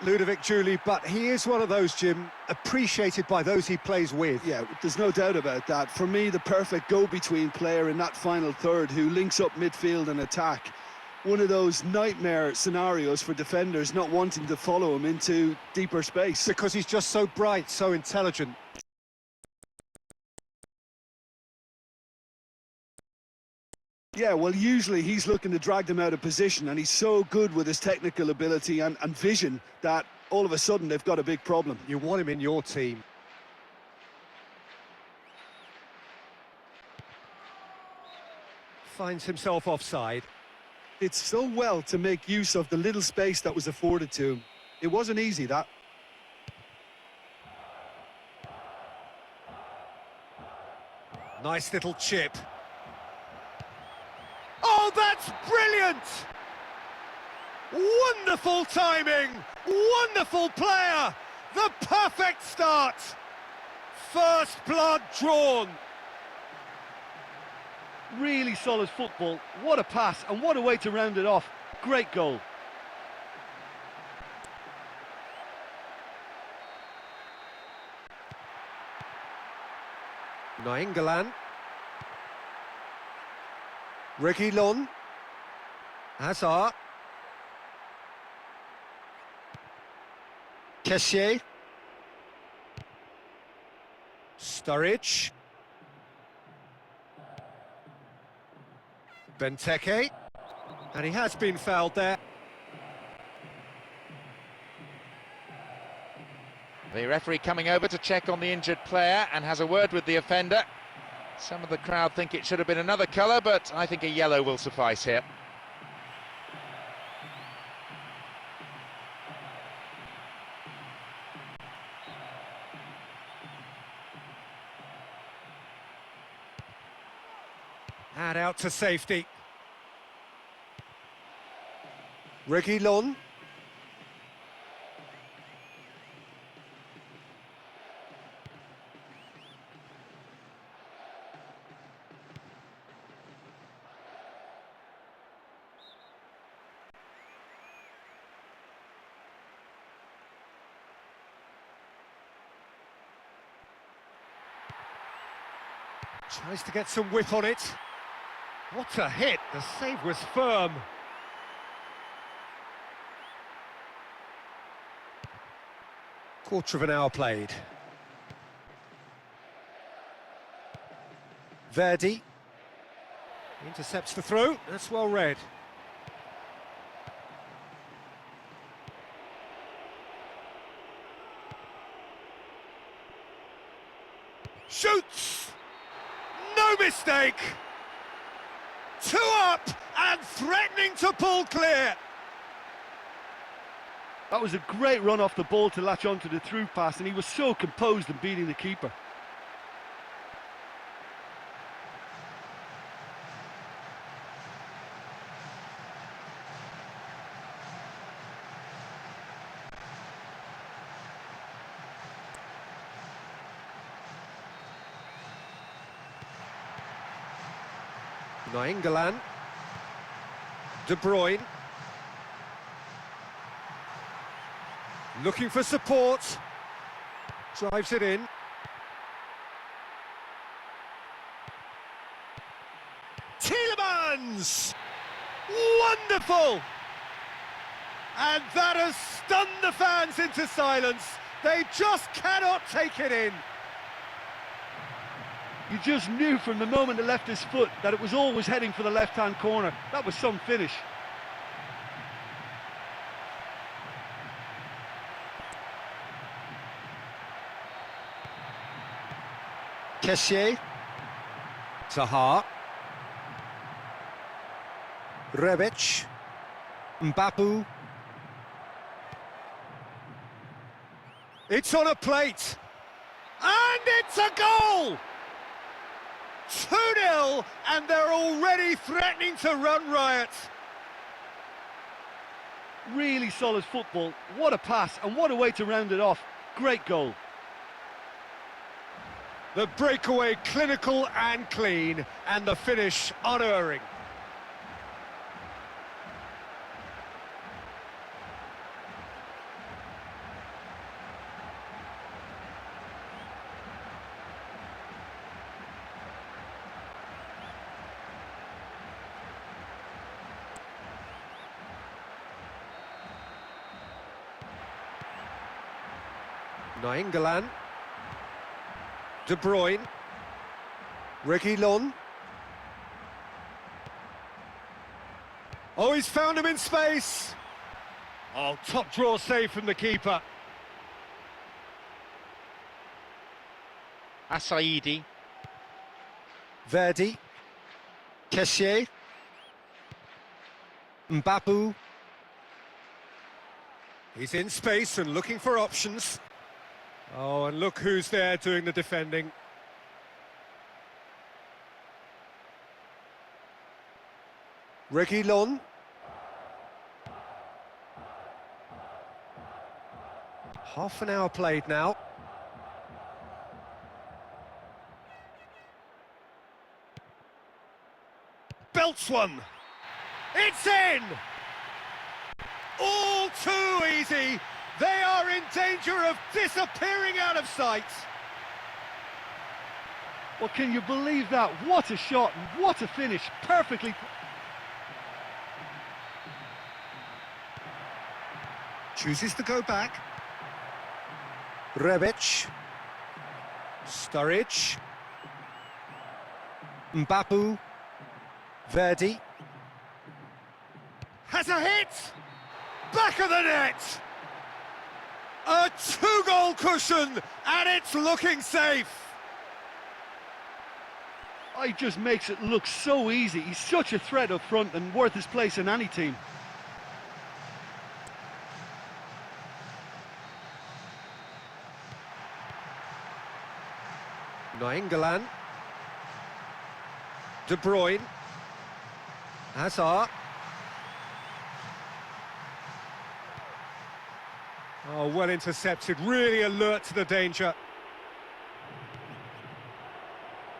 Ludovic Julie, but he is one of those, Jim, appreciated by those he plays with. Yeah, there's no doubt about that. For me, the perfect go-between player in that final third who links up midfield and attack. One of those nightmare scenarios for defenders not wanting to follow him into deeper space. Because he's just so bright, so intelligent. Yeah, well, usually he's looking to drag them out of position, and he's so good with his technical ability and vision that all of a sudden they've got a big problem. You want him in your team. Finds himself offside. It's so well to make use of the little space that was afforded to him. It wasn't easy, that. Nice little chip. Oh, that's brilliant! Wonderful timing! Wonderful player! The perfect start! First blood drawn! Really solid football. What a pass, and what a way to round it off. Great goal. Nainggolan. Reguilon. Hazard. Kessié. Sturridge. Benteke. And he has been fouled there. The referee coming over to check on the injured player and has a word with the offender. Some of the crowd think it should have been another colour, but I think a yellow will suffice here. And out to safety. Reguilon. Tries to get some whip on it. What a hit! The save was firm. Quarter of an hour played. Verdi intercepts the throw. That's well read. Shoots! No mistake! Two up and threatening to pull clear. That was a great run off the ball to latch onto the through pass, and he was so composed in beating the keeper. Nainggolan. De Bruyne. Looking for support. Drives it in. Tielemans! Wonderful! And that has stunned the fans into silence. They just cannot take it in. You just knew from the moment it left his foot that it was always heading for the left-hand corner. That was some finish. Kessié. Zaha. Rebic. Mbappé. It's on a plate. And it's a goal! 2-0, and they're already threatening to run riot. Really solid football. What a pass, and what a way to round it off. Great goal. The breakaway clinical and clean, and the finish unerring. Nainggolan. De Bruyne. Reguilon. Oh, he's found him in space. Oh, top draw save from the keeper. Asaidi. Verdi. Kessié. Mbappé. He's in space and looking for options. Oh, and look who's there doing the defending. Reguilon. Half an hour played now. Belts one. It's in! All too easy. They are in danger of disappearing out of sight. Well, can you believe that? What a shot and what a finish. Perfectly. Chooses to go back. Rebic. Sturridge. Mbappé. Verdi. Has a hit! Back of the net! A two-goal cushion, and it's looking safe! He just makes it look so easy. He's such a threat up front and worth his place in any team. Nainggolan. De Bruyne. Hazard. Oh, well intercepted, really alert to the danger.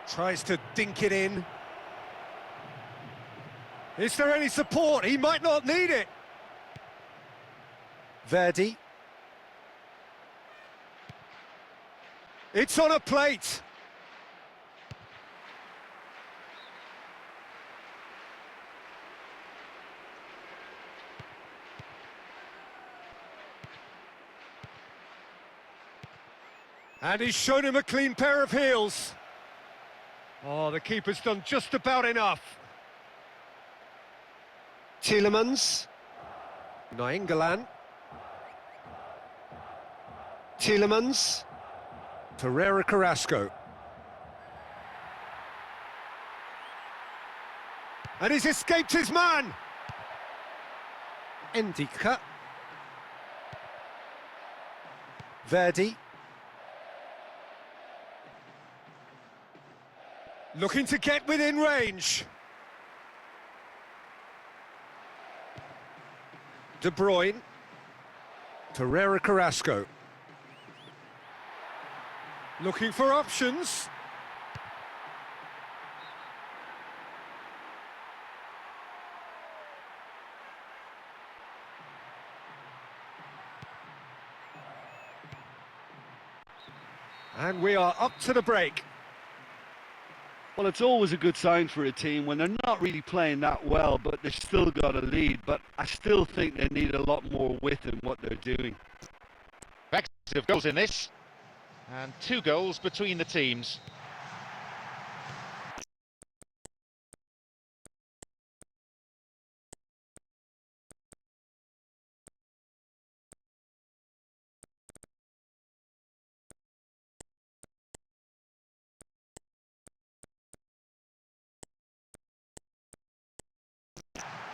Tries to dink it in. Is there any support? He might not need it. Verdi. It's on a plate. And he's shown him a clean pair of heels. Oh, the keeper's done just about enough. Tielemans. Nainggolan. Tielemans. Ferreira Carrasco. And he's escaped his man. Endika. Verdi. Looking to get within range. De Bruyne. Ferreira Carrasco. Looking for options. And we are up to the break. Well, it's always a good sign for a team when they're not really playing that well, but they've still got a lead. But I still think they need a lot more width in what they're doing. Expected of goals in this, and 2 goals between the teams.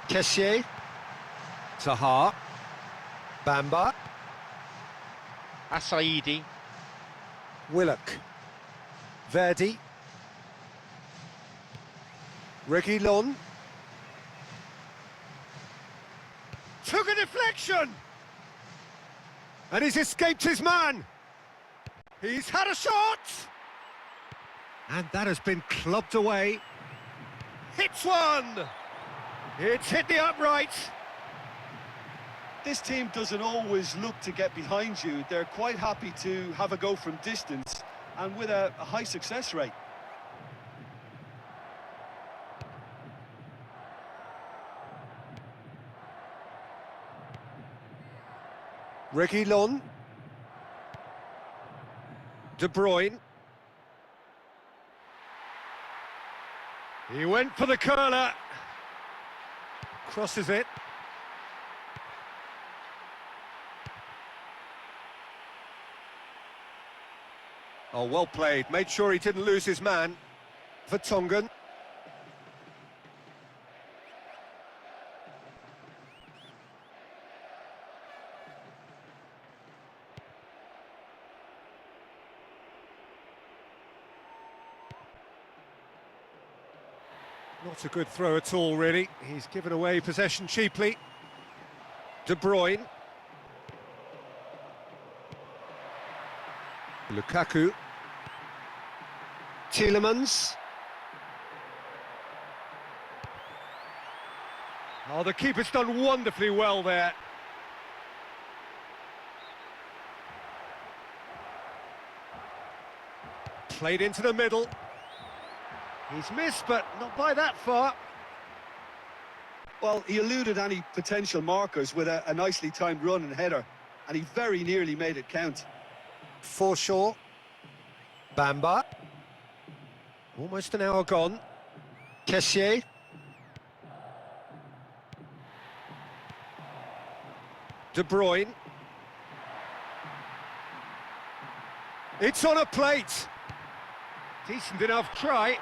Kessié. Zaha. Bamba. Asaidi. Willock. Verdi. Reguilon. Took a deflection! And he's escaped his man! He's had a shot! And that has been clubbed away. Hits one! It's hit the upright. This team doesn't always look to get behind you. They're quite happy to have a go from distance and with a high success rate. Reguilon. De Bruyne. He went for the curler. Crosses it. Oh, well played. Made sure he didn't lose his man. Vertonghen. Not a good throw at all, really. He's given away possession cheaply. De Bruyne. Lukaku. Tielemans. Oh, the keeper's done wonderfully well there. Played into the middle. He's missed, but not by that far. Well, he eluded any potential markers with a nicely timed run and header, and he very nearly made it count. Forshaw. Bamba. Almost an hour gone. Kessié. De Bruyne. It's on a plate. Decent enough try.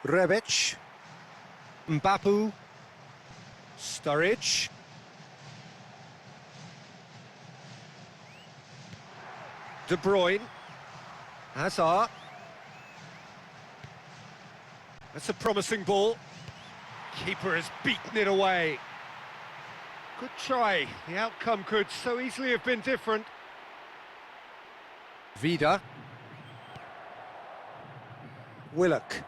Rebic. Mbappé. Sturridge. De Bruyne. Hazard. That's a promising ball. Keeper has beaten it away. Good try. The outcome could so easily have been different. Vida. Willock.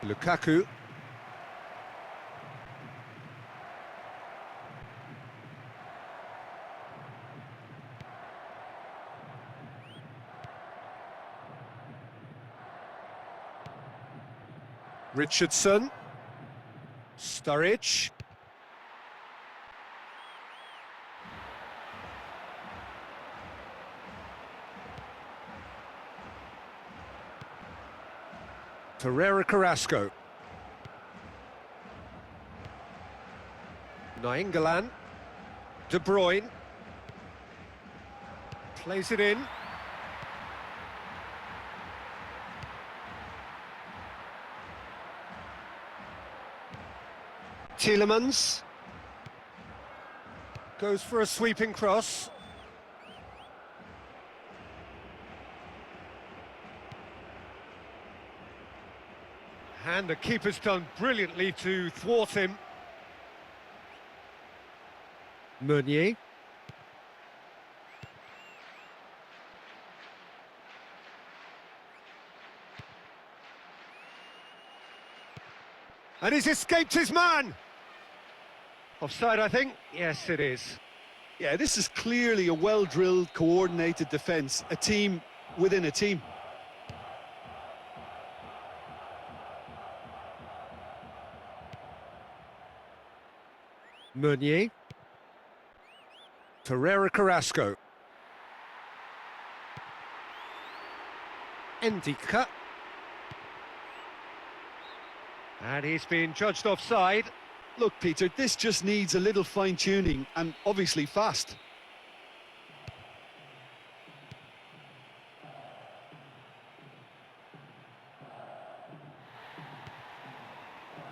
Lukaku. Richardson. Sturridge. Ferreira Carrasco. Nainggolan. De Bruyne. Plays it in. Tielemans. Goes for a sweeping cross. And the keeper's done brilliantly to thwart him. Meunier. And he's escaped his man! Offside, I think? Yes, it is. Yeah, this is clearly a well-drilled, coordinated defence, a team within a team. Meunier. Ferreira Carrasco. Endika. And he's been judged offside. Look, Peter, this just needs a little fine-tuning and obviously fast.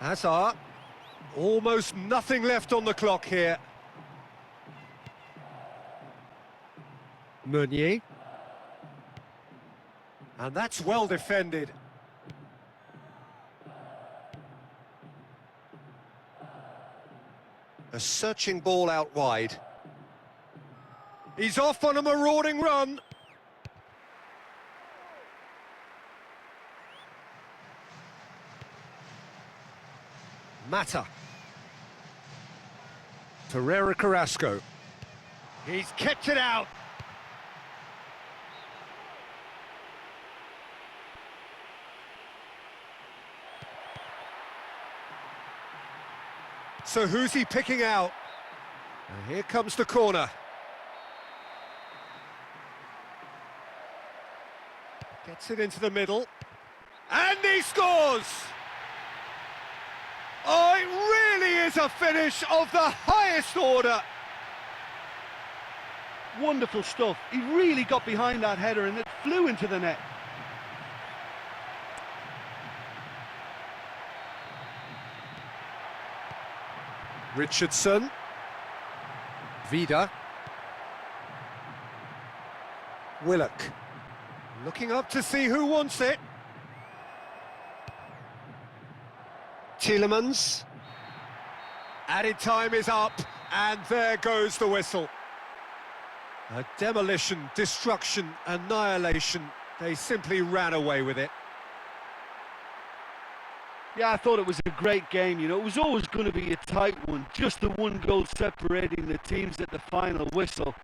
Hazard. Almost nothing left on the clock here. Meunier. And that's well defended. A searching ball out wide. He's off on a marauding run. Mata. Ferreira Carrasco. He's kept it out. So who's he picking out? And here comes the corner. Gets it into the middle. And he scores! Oh, it really is a finish of the highest order. Wonderful stuff. He really got behind that header and it flew into the net. Richardson. Vida. Willock. Looking up to see who wants it. Tielemans. Added time is up, and there goes the whistle. A demolition, destruction, annihilation. They simply ran away with it. Yeah, I thought it was a great game, you know. It was always going to be a tight one. Just the one goal separating the teams at the final whistle.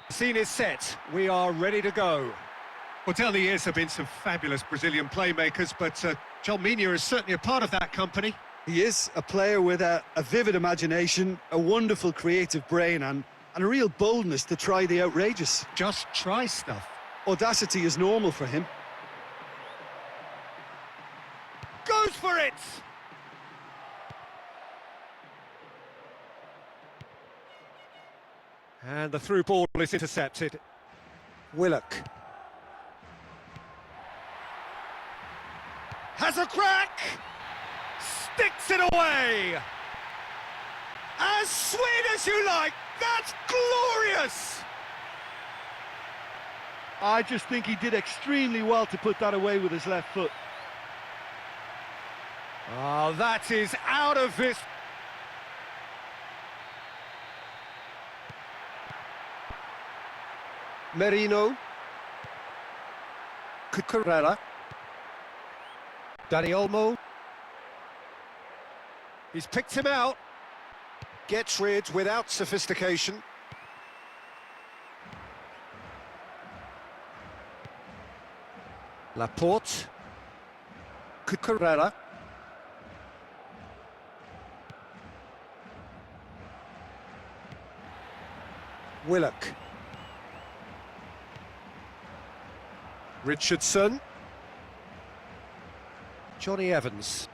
Scene is set. We are ready to go. Well, down the years have been some fabulous Brazilian playmakers, but John Mina is certainly a part of that company. He is a player with a vivid imagination, a wonderful creative brain and a real boldness to try the outrageous. Just try stuff. Audacity is normal for him. Goes for it! And the through ball is intercepted. Willock. Has a crack! Sticks it away! As sweet as you like! That's glorious! I just think he did extremely well to put that away with his left foot. Oh, that is out of this. Merino. Cucurella. Dani Olmo. He's picked him out. Gets rid without sophistication. Laporte. Cucurella. Willock. Richardson. Johnny Evans.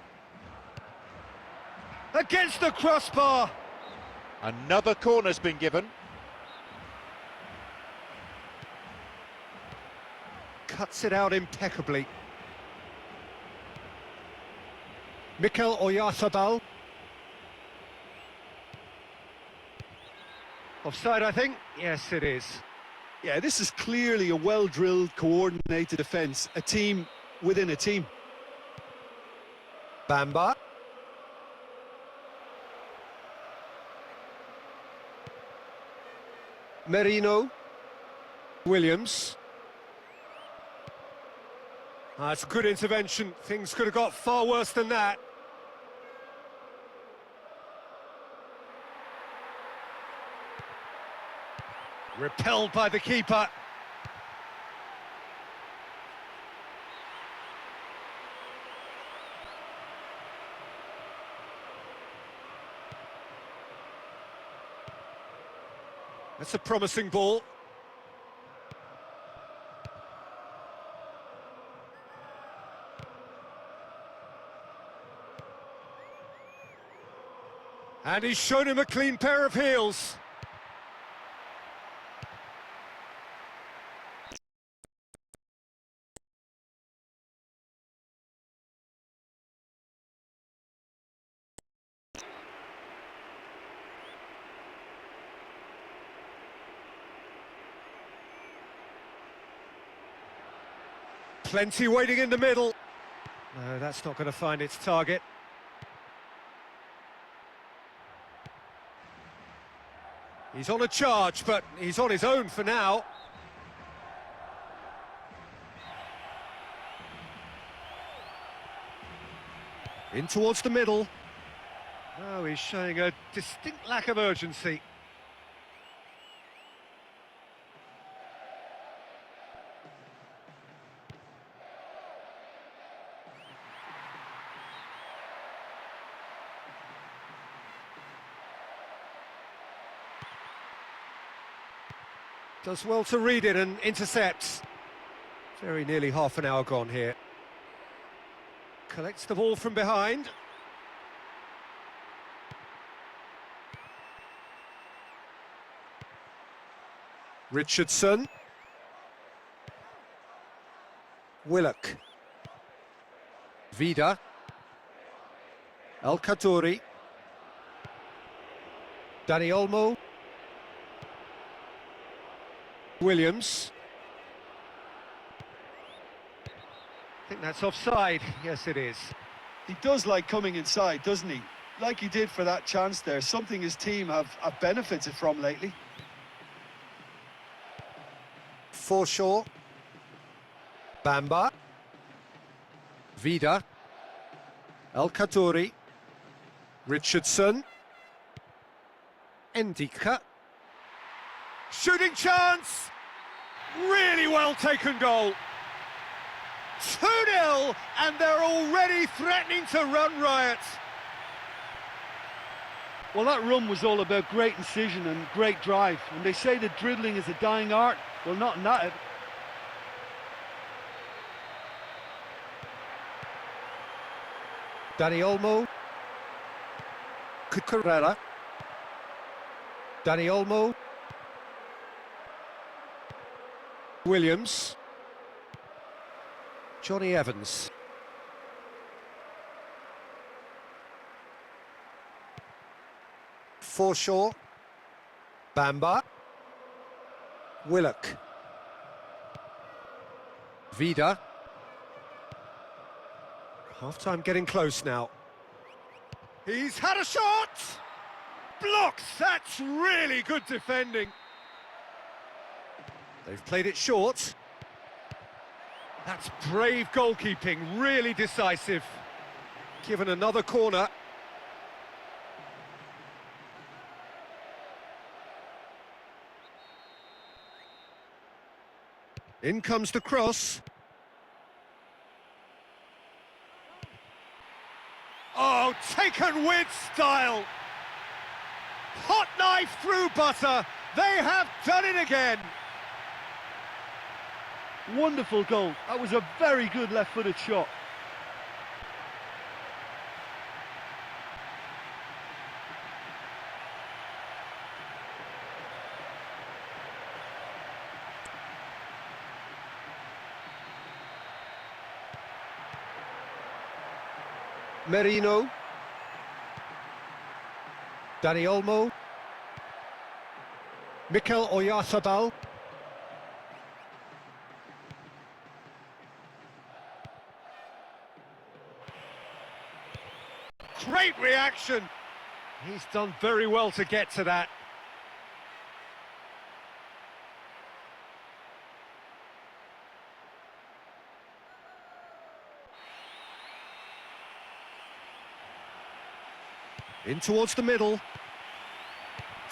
Against the crossbar! Another corner's been given. Cuts it out impeccably. Mikel Oyarzabal. Offside, I think. Yes, it is. Yeah, this is clearly a well-drilled, coordinated defence, a team within a team. Bamba. Merino. Williams. That's a good intervention. Things could have got far worse than that. Repelled by the keeper. That's a promising ball. And he's shown him a clean pair of heels. Plenty waiting in the middle. No, that's not going to find its target. He's on a charge, but he's on his own for now. In towards the middle. Oh, he's showing a distinct lack of urgency. Does well to read it and intercepts. Very nearly half an hour gone here. Collects the ball from behind. Richardson. Willock. Vida. El Khadouri. Dani Olmo. Williams. I think that's offside. Yes, it is. He does like coming inside, doesn't he? Like he did for that chance there. Something his team have benefited from lately. Forshaw. Bamba. Vida. El Khadouri. Richardson. Endika. Shooting chance! Really well taken goal. 2-0, and they're already threatening to run riot. Well, that run was all about great incision and great drive. When they say that dribbling is a dying art, well, not in that. Dani Olmo. Cucurella. Dani Olmo. Williams. Johnny Evans. Forshaw. Bamba. Willock. Vida. Half-time getting close now. He's had a shot! Blocks! That's really good defending. They've played it short. That's brave goalkeeping, really decisive. Given another corner. In comes the cross. Oh, taken with style. Hot knife through butter. They have done it again. Wonderful goal. That was a very good left-footed shot. Merino. Dani Olmo. Mikel Oyarzabal. Great reaction. He's done very well to get to that. In towards the middle.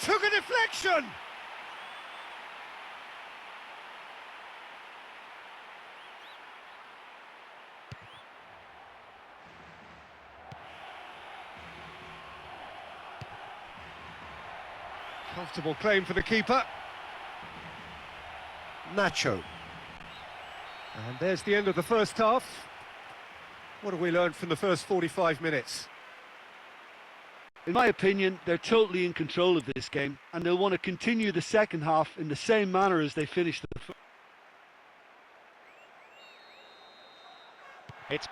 Took a deflection. Comfortable claim for the keeper. Nacho. And there's the end of the first half. What have we learned from the first 45 minutes? In my opinion, they're totally in control of this game, and they'll want to continue the second half in the same manner as they finished the first. It's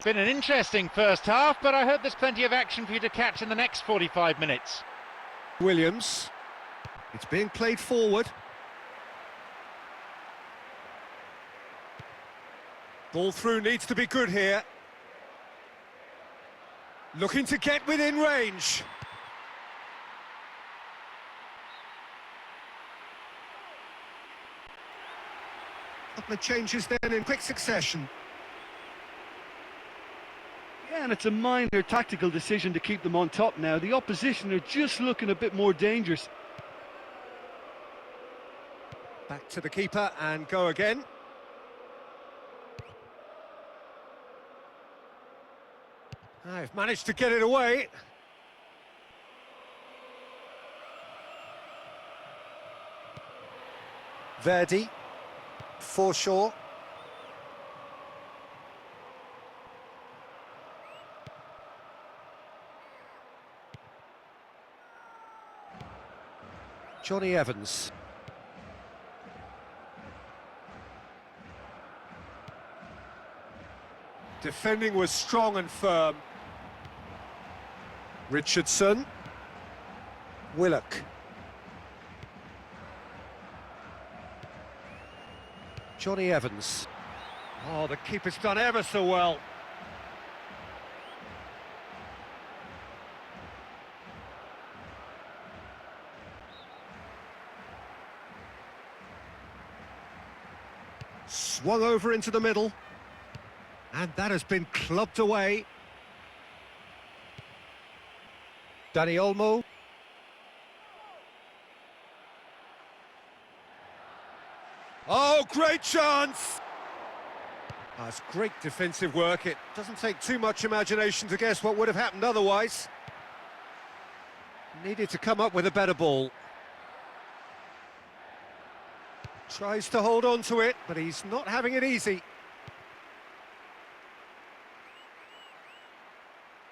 been an interesting first half, but I hope there's plenty of action for you to catch in the next 45 minutes. Williams. It's being played forward. Ball through needs to be good here. Looking to get within range. Couple of changes then in quick succession. Yeah, and it's a minor tactical decision to keep them on top now. The opposition are just looking a bit more dangerous. Back to the keeper and go again. I've managed to get it away. Verdi, Forshaw. Johnny Evans. Defending was strong and firm. Richardson. Willock. Johnny Evans. Oh, the keeper's done ever so well. Swung over into the middle. And that has been clubbed away. Dani Olmo. Oh, great chance! That's great defensive work. It doesn't take too much imagination to guess what would have happened otherwise. Needed to come up with a better ball. Tries to hold on to it, but he's not having it easy.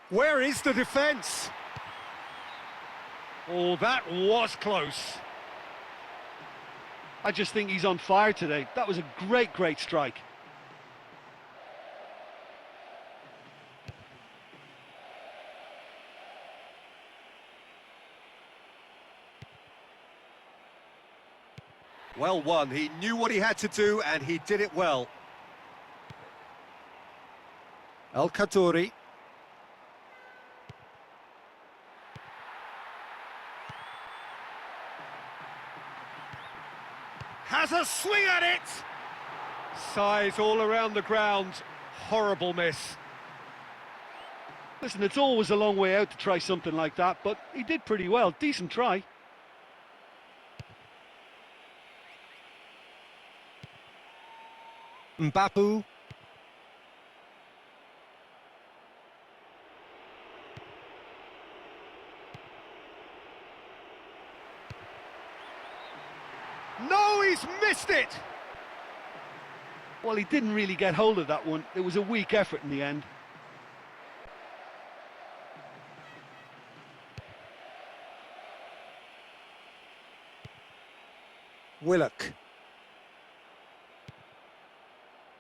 Where is the defence? Oh, that was close. I just think he's on fire today. That was a great strike. Well won. He knew what he had to do, and he did it well. El Khadouri. Has a swing at it! Size all around the ground. Horrible miss. Listen, it's always a long way out to try something like that, but he did pretty well. Decent try. Mbappé. No, he's missed it! Well, he didn't really get hold of that one. It was a weak effort in the end. Willock.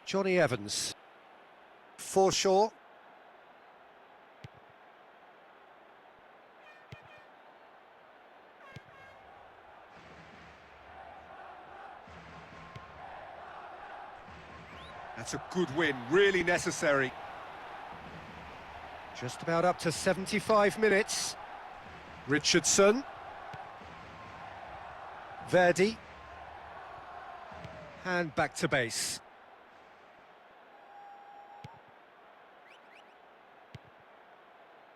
Johnny Evans. Forshaw. That's a good win, really necessary. Just about up to 75 minutes. Richardson. Verdi. And back to base.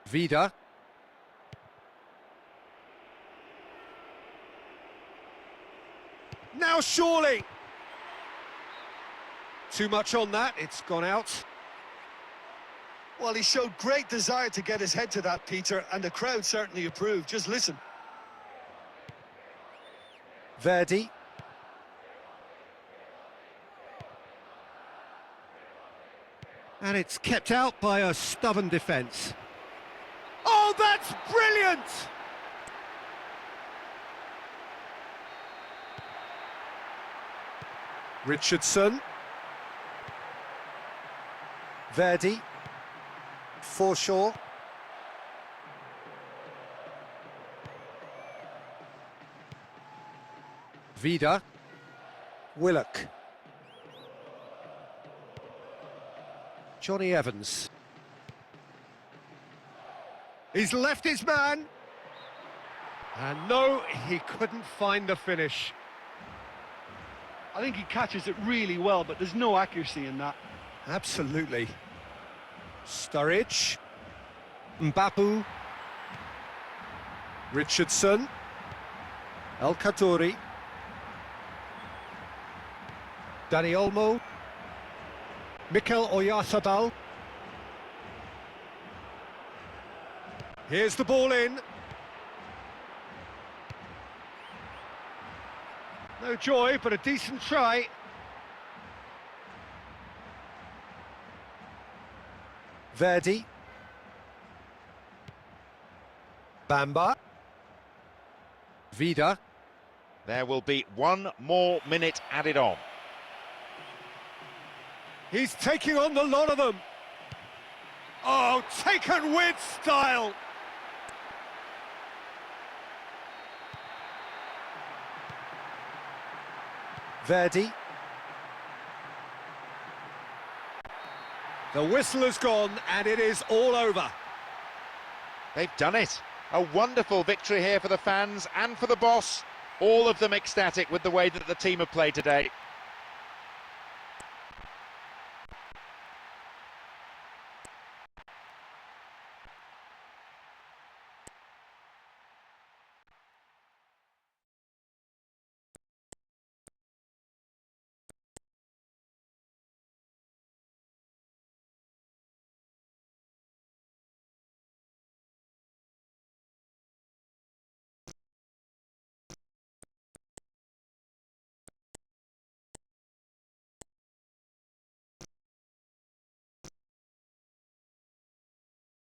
Vida. Now surely! Too much on that, it's gone out. Well, he showed great desire to get his head to that, Peter, and the crowd certainly approved. Just listen. Verdi. And it's kept out by a stubborn defence. Oh, that's brilliant! Richardson. Verdi. Forshaw. Vida. Willock. Johnny Evans. He's left his man. And no, he couldn't find the finish. I think he catches it really well, but there's no accuracy in that. Absolutely. Sturridge. Mbapu. Richardson. El Khadouri. Dani Olmo. Mikel Oyarzabal. Here's the ball in. No joy, but a decent try. Verdi. Bamba. Vida. There will be 1 more minute added on. He's taking on the lot of them. Oh, taken with style. Verdi. The whistle has gone and it is all over. They've done it. A wonderful victory here for the fans and for the boss. All of them ecstatic with the way that the team have played today.